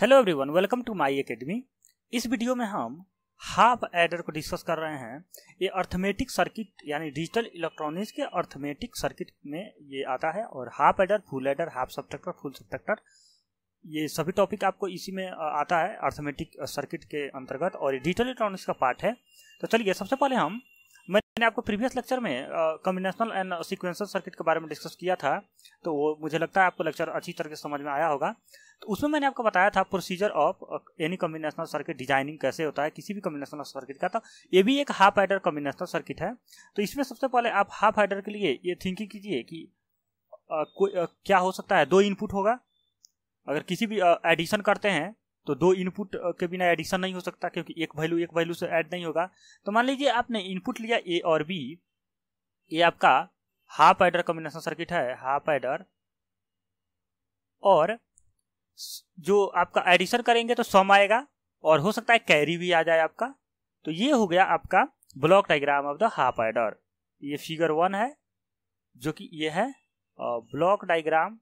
Hello everyone, welcome to my academy. इस video में हम हाफ एडर को डिस्कस कर रहे हैं। ये अर्थमेटिक सर्किट यानी डिजिटल इलेक्ट्रॉनिक्स के अर्थमेटिक सर्किट में ये आता है और half adder, full adder, half subtractor, full subtractor, ये सभी टॉपिक आपको इसी में आता है अर्थमेटिक सर्किट के अंतर्गत और ये डिजिटल इलेक्ट्रॉनिक्स का पार्ट है। तो चलिए सबसे पहले मैंने आपको प्रीवियस लेक्चर में कॉम्बिनेशनल एंड सीक्वेंशियल सर्किट के बारे में डिस्कस किया था, तो वो मुझे लगता है आपको लेक्चर अच्छी तरह से समझ में आया होगा। तो उसमें मैंने आपको बताया था procedure of any combinational circuit, designing कैसे होता है किसी भी कॉम्बिनेशनल सर्किट का। तो ये भी एक हाफ एडर कॉम्बिनेशनल सर्किट है। तो इसमें सबसे पहले आप हाफ एडर के लिए ये थिंकिंग कीजिए कि क्या हो सकता है। दो इनपुट होगा, अगर किसी भी एडिशन करते हैं तो दो इनपुट के बिना एडिशन नहीं हो सकता, क्योंकि एक वैल्यू से ऐड नहीं होगा। तो मान लीजिए आपने इनपुट लिया ए और बी, ये आपका हाफ एडर कॉम्बिनेशन सर्किट है, हाफ एडर। और जो आपका एडिशन करेंगे तो सम आएगा और हो सकता है कैरी भी आ जाए आपका। तो ये हो गया आपका block diagram of the half adder. ये फिगर 1 है, जो कि ये है block diagram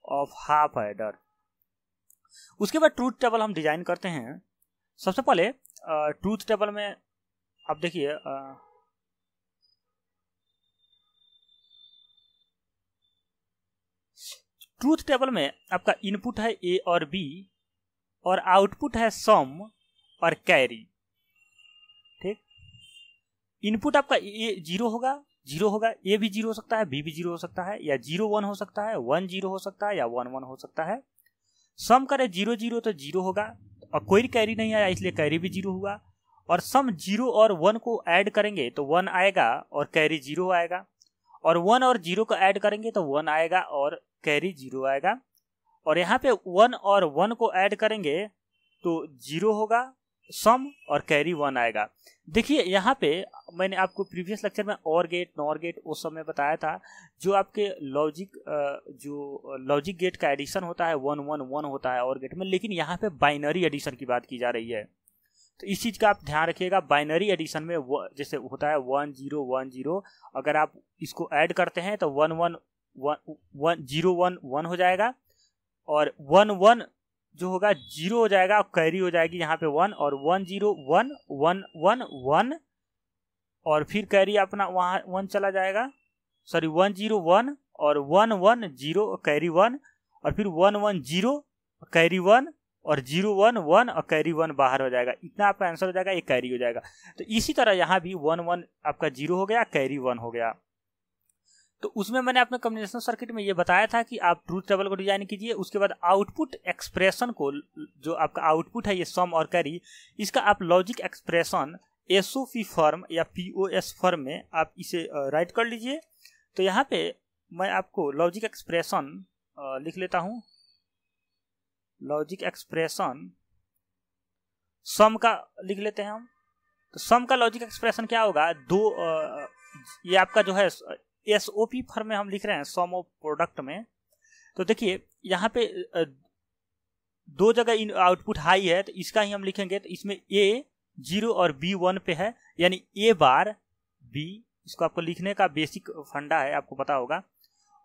of half adder. उसके बाद ट्रूथ टेबल हम डिजाइन करते हैं। सबसे पहले ट्रूथ टेबल में आप देखिए, ट्रूथ टेबल में आपका इनपुट है ए और बी और आउटपुट है सम और कैरी। ठीक, इनपुट आपका ए जीरो होगा, ए भी जीरो हो सकता है, बी भी जीरो हो सकता है, या 0 1 हो सकता है, 1 0 हो सकता है, या 1 1 हो सकता है। सम करे 0 0 तो 0 होगा और कोई कैरी नहीं आया, इसलिए कैरी भी 0 हुआ। और सम 0 और 1 को ऐड करेंगे तो 1 आएगा और कैरी 0 आएगा, और 1 और 0 को ऐड करेंगे तो 1 आएगा और कैरी 0 आएगा। और यहाँ पे 1 और 1 को ऐड करेंगे तो 0 होगा, सम और कैरी 1 आएगा। देखिए यहाँ पे मैंने आपको प्रीवियस लेक्चर में और गेट, नॉर गेट उस समय बताया था। जो आपके लॉजिक गेट का एडिशन होता है 1 1 1 होता है और गेट में, लेकिन यहाँ पे बाइनरी एडिशन की बात की जा रही है। तो इस चीज़ का आप ध्यान रखिएगा। बाइनरी एडिशन में जैसे होता है 1 0 1 0, अगर आप इसको ऐड करते हैं तो 1 1 1 0 1 1 हो जाएगा और 1 1 जो होगा 0 हो जाएगा और कैरी हो जाएगी यहाँ पे 1, और 1 0 1 1 1 1 और फिर कैरी अपना वहाँ 1 चला जाएगा, सॉरी 1 0 1 और 1 1 0 कैरी 1, और फिर 1 1 0 कैरी 1 और 0 1 1 और कैरी 1 बाहर हो जाएगा। इतना आपका आंसर हो जाएगा, ये कैरी हो जाएगा। तो इसी तरह यहाँ भी 1 1 आपका 0 हो गया, कैरी 1 हो गया। तो उसमें मैंने अपने कॉम्बिनेशन सर्किट में ये बताया था कि आप ट्रूथ टेबल को डिजाइन कीजिए। उसके बाद आउटपुट एक्सप्रेशन को, जो आपका आउटपुट है ये सम और कैरी, इसका आप लॉजिक एक्सप्रेशन एसओपी फॉर्म या पीओएस फॉर्म में आप इसे राइट कर लीजिए। तो यहाँ पे मैं आपको लॉजिक एक्सप्रेशन लिख लेता हूँ। लॉजिक एक्सप्रेशन सम का लिख लेते हैं हम। तो सम का लॉजिक एक्सप्रेशन क्या होगा, ये आपका जो है एसओपी फॉर्म में हम लिख रहे हैं सम ऑफ प्रोडक्ट में। तो देखिए यहाँ पे दो जगह आउटपुट हाई है, तो इसका ही हम लिखेंगे। तो इसमें ए 0 और बी 1 पे है, यानी ए बार बी, इसको आपको लिखने का बेसिक फंडा है, आपको पता होगा।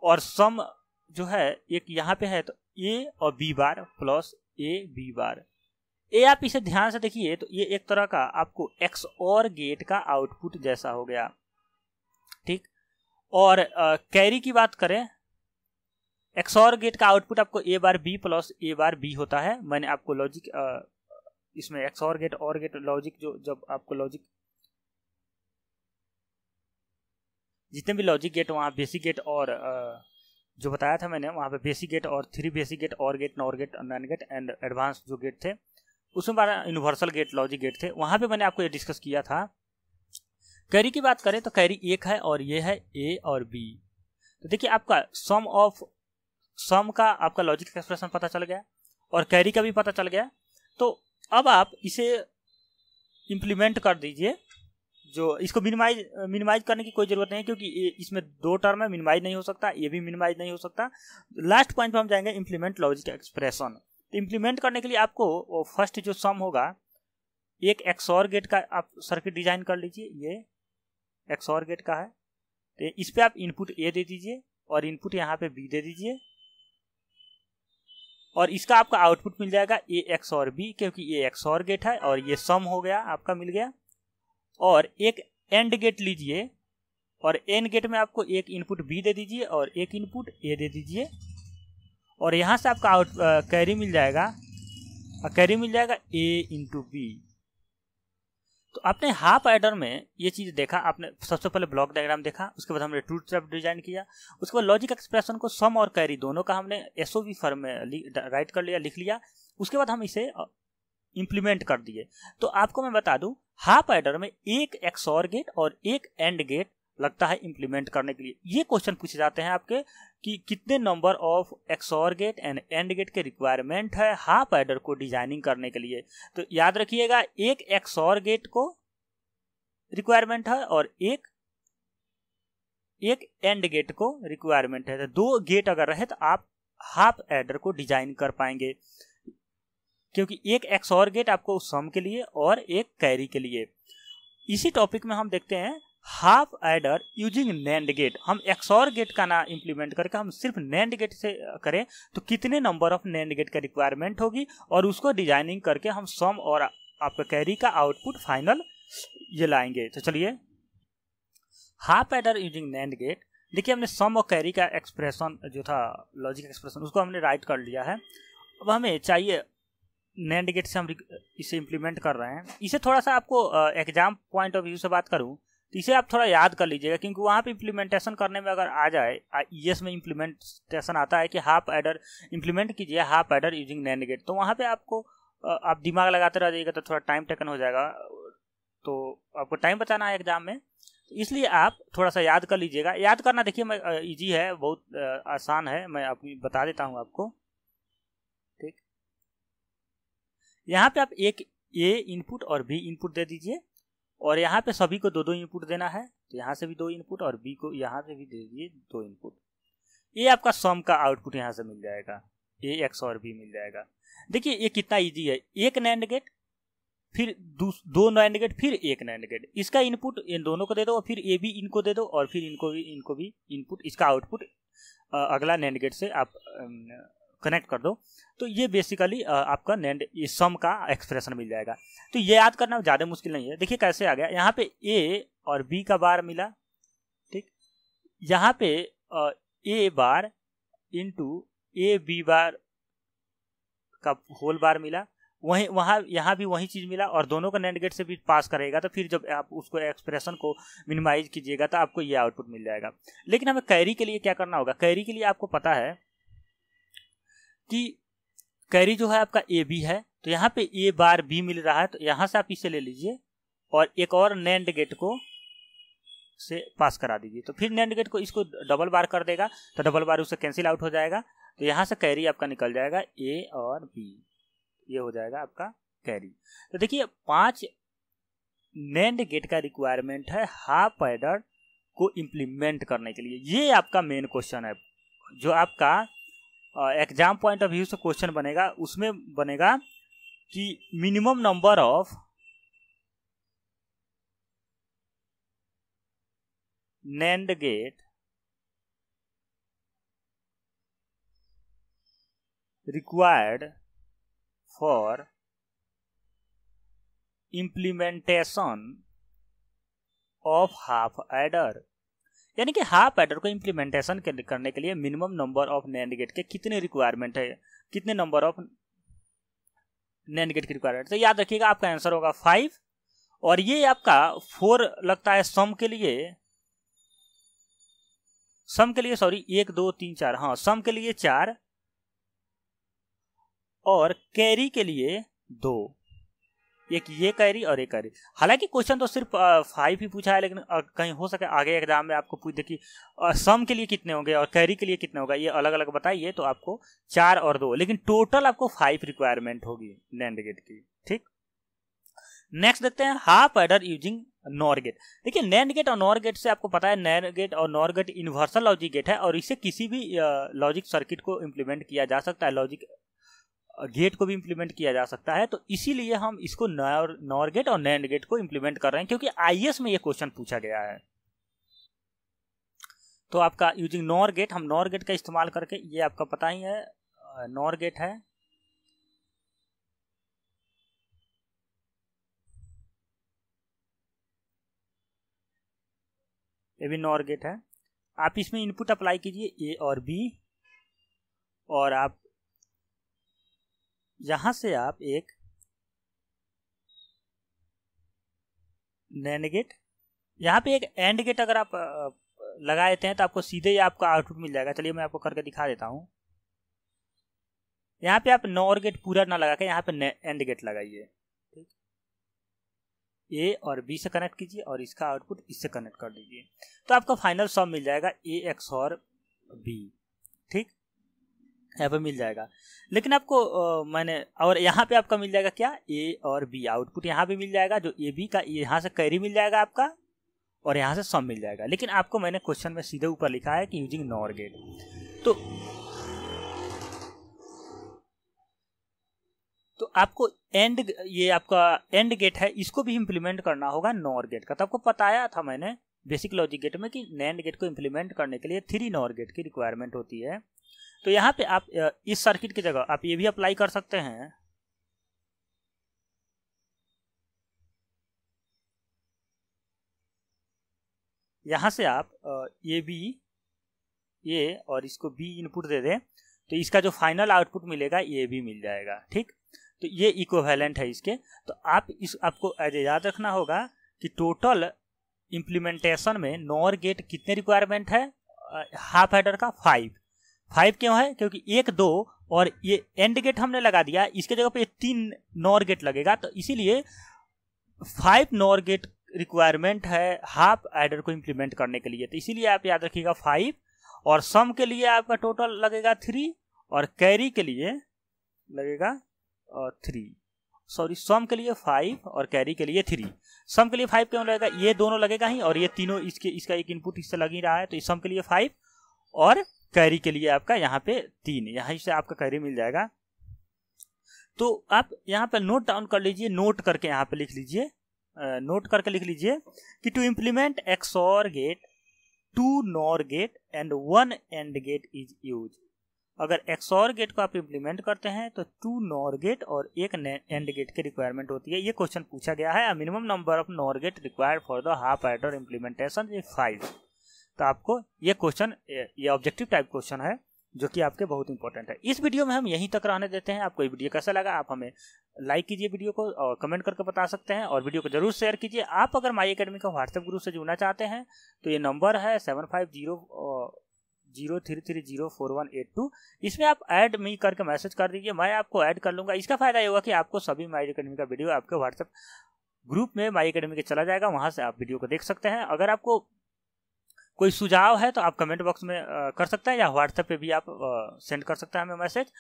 और सम जो है एक यहाँ पे है, तो ए और B bar plus A B bar. A आप इसे ध्यान से देखिए तो ये एक तरह का आपको एक्स और गेट का आउटपुट जैसा हो गया। ठीक, और कैरी की बात करें, एक्सऑर गेट का आउटपुट आपको ए बार बी प्लस ए बार बी होता है। मैंने आपको लॉजिक इसमें XOR gate OR gate logic, जो जब आपको लॉजिक जितने भी लॉजिक गेट वहाँ बेसिक गेट और जो बताया था मैंने, वहाँ पे बेसिक गेट और 3 basic gate, OR gate, NOR gate, NAND gate and advance जो गेट थे, उसमें 12 यूनिवर्सल गेट लॉजिक गेट थे। वहाँ पे मैंने आपको ये डिस्कस किया था। कैरी की बात करें तो कैरी 1 है और ये है ए और बी। तो देखिए आपका सम का आपका लॉजिक एक्सप्रेशन पता चल गया और कैरी का भी पता चल गया। तो अब आप इसे इम्प्लीमेंट कर दीजिए। जो इसको मिनिमाइज करने की कोई जरूरत नहीं है, क्योंकि इसमें 2 टर्म है, मिनिमाइज नहीं हो सकता, ये भी मिनिमाइज नहीं हो सकता। लास्ट पॉइंट पे हम जाएंगे इम्प्लीमेंट लॉजिक एक्सप्रेशन। तो इम्प्लीमेंट करने के लिए आपको फर्स्ट जो सम होगा, एक एक्सऑर गेट का आप सर्किट डिजाइन कर लीजिए। ये एक्सऑर गेट का है, तो इस पे आप इनपुट ए दे दीजिए और इनपुट यहाँ पे बी दे दीजिए। और इसका आपका आउटपुट मिल जाएगा ए एक्स और बी, क्योंकि ये एक्स और गेट है और ये सम हो गया आपका मिल गया। और एक एंड गेट लीजिए और एंड गेट में आपको एक इनपुट बी दे दीजिए और एक इनपुट ए दे दीजिए और यहाँ से आपका कैरी मिल जाएगा, कैरी मिल जाएगा ए इंटू बी। तो आपने हाफ एडर में ये चीज़ देखा, आपने सबसे पहले ब्लॉक डायग्राम देखा, उसके बाद हमने ट्रूथ टेबल डिजाइन किया, उसके बाद लॉजिक एक्सप्रेशन को सम और कैरी दोनों का हमने एसओवी फॉर्म में राइट कर लिया, लिख लिया, उसके बाद हम इसे इम्प्लीमेंट कर दिए। तो आपको मैं बता दूं, हाफ एडर में एक एक्सऑर गेट और एक एंड गेट लगता है इम्प्लीमेंट करने के लिए। ये क्वेश्चन पूछे जाते हैं आपके कि कितने number of XOR gate and AND gate के रिक्वायरमेंट है हाफ एडर को डिजाइनिंग करने के लिए। तो याद रखिएगा, एक एक्सऑर गेट को रिक्वायरमेंट है और एक एंड गेट को रिक्वायरमेंट है। तो दो गेट अगर रहे तो आप हाफ एडर को डिजाइन कर पाएंगे, क्योंकि एक एक्सऑर गेट आपको सम के लिए और एक कैरी के लिए। इसी टॉपिक में हम देखते हैं half adder using NAND gate. हम एक्सऑर गेट का ना इम्प्लीमेंट करके हम सिर्फ नैंड गेट से करें तो कितने नंबर ऑफ नैंड गेट का रिक्वायरमेंट होगी, और उसको डिजाइनिंग करके हम सम और आपका कैरी का आउटपुट फाइनल ये लाएंगे। तो चलिए, half adder using NAND gate, देखिए हमने सम और कैरी का एक्सप्रेशन जो था लॉजिक एक्सप्रेशन उसको हमने राइट कर लिया है। अब हमें चाहिए नैंड गेट से हम इसे इम्प्लीमेंट कर रहे हैं। इसे थोड़ा सा आपको एग्जाम पॉइंट ऑफ व्यू से बात करूं तो इसे आप थोड़ा याद कर लीजिएगा, क्योंकि वहाँ पे इम्प्लीमेंटेशन करने में अगर आ जाए, ईएस में इम्प्लीमेंटेशन आता है कि हाफ एडर इम्प्लीमेंट कीजिए half adder using NAND gate, तो वहाँ पे आपको आप दिमाग लगाते रह जाइएगा तो थोड़ा टाइम टेकन हो जाएगा, तो आपको टाइम बचाना है एग्जाम में, तो इसलिए आप थोड़ा सा याद कर लीजिएगा। याद करना देखिए मैं ईजी है, बहुत आसान है, मैं आपको बता देता हूँ आपको। ठीक, यहाँ पे आप एक ए इनपुट और बी इनपुट दे दीजिए और यहाँ पे सभी को दो दो इनपुट देना है, तो यहाँ से भी दो इनपुट और बी को यहाँ से भी दे दीजिए दो इनपुट। ये आपका सम का आउटपुट यहाँ से मिल जाएगा, ए एक्स और बी मिल जाएगा। देखिए ये कितना इजी है, एक नैंड गेट फिर दो नैंड गेट फिर एक नैंड गेट, इसका इनपुट इन दोनों को दे दो और फिर ए बी इनको दे दो और फिर इनको भी इनपुट, इसका आउटपुट अगला नैंड गेट से आप कनेक्ट कर दो। तो ये बेसिकली आपका नैंड ये सम का एक्सप्रेशन मिल जाएगा। तो ये याद करना ज़्यादा मुश्किल नहीं है। देखिए कैसे आ गया, यहाँ पे ए और बी का बार मिला, ठीक, यहाँ पे ए बार इंटू ए बी बार का होल बार मिला, वहीं वहाँ यहाँ भी वही चीज़ मिला और दोनों का नैंड गेट से भी पास करेगा, तो फिर जब आप उसको एक्सप्रेशन को मिनिमाइज कीजिएगा तो आपको ये आउटपुट मिल जाएगा। लेकिन हमें कैरी के लिए क्या करना होगा, कैरी के लिए आपको पता है कि कैरी जो है आपका ए बी है, तो यहाँ पे ए बार बी मिल रहा है, तो यहाँ से आप इसे ले लीजिए और एक और नैंड गेट को से पास करा दीजिए, तो फिर नैंड गेट को इसको डबल बार कर देगा, तो डबल बार उससे कैंसिल आउट हो जाएगा, तो यहाँ से कैरी आपका निकल जाएगा ए और बी, ये हो जाएगा आपका कैरी। तो देखिए 5 नैंड गेट का रिक्वायरमेंट है हाफ एडर को इम्प्लीमेंट करने के लिए। ये आपका मेन क्वेश्चन है जो आपका एग्जाम पॉइंट ऑफ व्यू से क्वेश्चन बनेगा, उसमें बनेगा कि minimum number of NAND gate required for implementation of half adder, यानी कि हाफ एडर को इम्प्लीमेंटेशन करने के लिए minimum number of NAND gate के कितने रिक्वायरमेंट है, कितने नंबर ऑफ नैंड गेट की रिक्वायरमेंट। तो याद रखिएगा आपका आंसर होगा 5 और ये आपका 4 लगता है सम के लिए, सॉरी 1 2 3 4, हाँ सम के लिए 4 और कैरी के लिए 2, एक ये कैरी और एक कैरी। हालांकि क्वेश्चन तो सिर्फ 5 ही पूछा है, लेकिन कहीं हो सके आगे एग्जाम में आपको पूछ दे कि सम के लिए कितने होंगे और कैरी के लिए कितने होगा, ये अलग अलग बताइए, तो आपको 4 और 2, लेकिन टोटल आपको 5 रिक्वायरमेंट होगी नैंड गेट की। ठीक, नेक्स्ट देखते हैं half adder using NOR gate. देखिए नैंड गेट और नॉर गेट से आपको पता है नैंड गेट और NOR gate universal logic gate है और इसे किसी भी लॉजिक सर्किट को इम्प्लीमेंट किया जा सकता है, लॉजिक गेट को भी इम्प्लीमेंट किया जा सकता है। तो इसीलिए हम इसको नॉर गेट और नैंड गेट को इम्प्लीमेंट कर रहे हैं, क्योंकि आईएएस में ये क्वेश्चन पूछा गया है। तो आपका यूजिंग नॉर गेट, हम नॉर गेट का इस्तेमाल करके, ये आपका पता ही है नॉर गेट है, ये भी नॉर गेट है। आप इसमें इनपुट अप्लाई कीजिए A और B, और आप यहाँ से आप एक नैंड गेट, यहाँ पे एक एंड गेट अगर आप लगा देते हैं तो आपको सीधे ही आपका आउटपुट मिल जाएगा। चलिए मैं आपको करके दिखा देता हूँ। यहाँ पे आप नॉर गेट पूरा ना लगा के यहाँ पे एंड गेट लगाइए, ठीक। A और B से कनेक्ट कीजिए और इसका आउटपुट इससे कनेक्ट कर दीजिए, तो आपका फाइनल सम मिल जाएगा A XOR B, ठीक, यहाँ पे मिल जाएगा। लेकिन आपको और यहाँ पे आपका मिल जाएगा क्या, A और B आउटपुट यहाँ पे मिल जाएगा, जो AB का यहाँ से कैरी मिल जाएगा आपका, और यहाँ से सम मिल जाएगा। लेकिन आपको मैंने क्वेश्चन में सीधे ऊपर लिखा है कि यूजिंग नॉर गेट, तो आपको ये आपका एंड गेट है, इसको भी इम्प्लीमेंट करना होगा नॉर गेट का। तो आपको बताया था मैंने बेसिक लॉजिक गेट में कि नैंड गेट को इम्प्लीमेंट करने के लिए 3 नॉर गेट की रिक्वायरमेंट होती है। तो यहाँ पे आप इस सर्किट की जगह आप ये भी अप्लाई कर सकते हैं। यहाँ से आप ये और इसको B इनपुट दे दें, तो इसका जो फाइनल आउटपुट मिलेगा ये भी मिल जाएगा, ठीक। तो ये इक्विवेलेंट है इसके। तो आपको याद रखना होगा कि टोटल इम्प्लीमेंटेशन में नॉर गेट कितने रिक्वायरमेंट है, हाफ एडर का 5 क्यों है, क्योंकि 1 2 और ये एंड गेट हमने लगा दिया, इसके जगह पे 3 नॉर गेट लगेगा, तो इसीलिए 5 नॉर गेट रिक्वायरमेंट है हाफ एडर को इम्प्लीमेंट करने के लिए। तो इसीलिए आप याद रखिएगा 5, और सम के लिए आपका टोटल लगेगा 3, और कैरी के लिए लगेगा 3, सॉरी सम के लिए 5 और कैरी के लिए 3। सम के लिए 5 क्यों लगेगा, ये दोनों लगेगा ही, और ये तीनों इसका एक इनपुट इससे लग ही रहा है, तो इस सम के लिए 5 और कैरी के लिए आपका यहाँ पे 3, यहाँ से आपका कैरी मिल जाएगा। तो आप यहाँ पे नोट डाउन कर लीजिए, नोट करके यहाँ पे लिख लीजिए, नोट करके लिख लीजिए कि to implement XOR gate 2 NOR gate and 1 AND gate is use. अगर XOR गेट को आप इम्प्लीमेंट करते हैं तो 2 नॉर गेट और 1 एंड गेट की रिक्वायरमेंट होती है। ये क्वेश्चन पूछा गया है, minimum number of NOR gate required for the half adder implementation is 5। तो आपको ये क्वेश्चन, ये ऑब्जेक्टिव टाइप क्वेश्चन है जो कि आपके बहुत इंपॉर्टेंट है। इस वीडियो में हम यहीं तक रहने देते हैं। आपको ये वीडियो कैसा लगा आप हमें लाइक कीजिए वीडियो को, और कमेंट करके बता सकते हैं, और वीडियो को जरूर शेयर कीजिए। आप अगर माई एकेडमी का व्हाट्सएप ग्रुप से जुड़ना चाहते हैं तो ये नंबर है 750033048182। इसमें आप ऐड मी करके मैसेज कर दीजिए, मैं आपको ऐड कर लूँगा। इसका फायदा ये होगा कि आपको सभी माई एकेडमी का वीडियो आपके व्हाट्सएप ग्रुप में माई एकेडमी के चला जाएगा, वहाँ से आप वीडियो को देख सकते हैं। अगर आपको कोई सुझाव है तो आप कमेंट बॉक्स में कर सकते हैं, या व्हाट्सएप पे भी आप सेंड कर सकते हैं हमें मैसेज।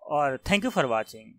और थैंक यू फॉर वॉचिंग।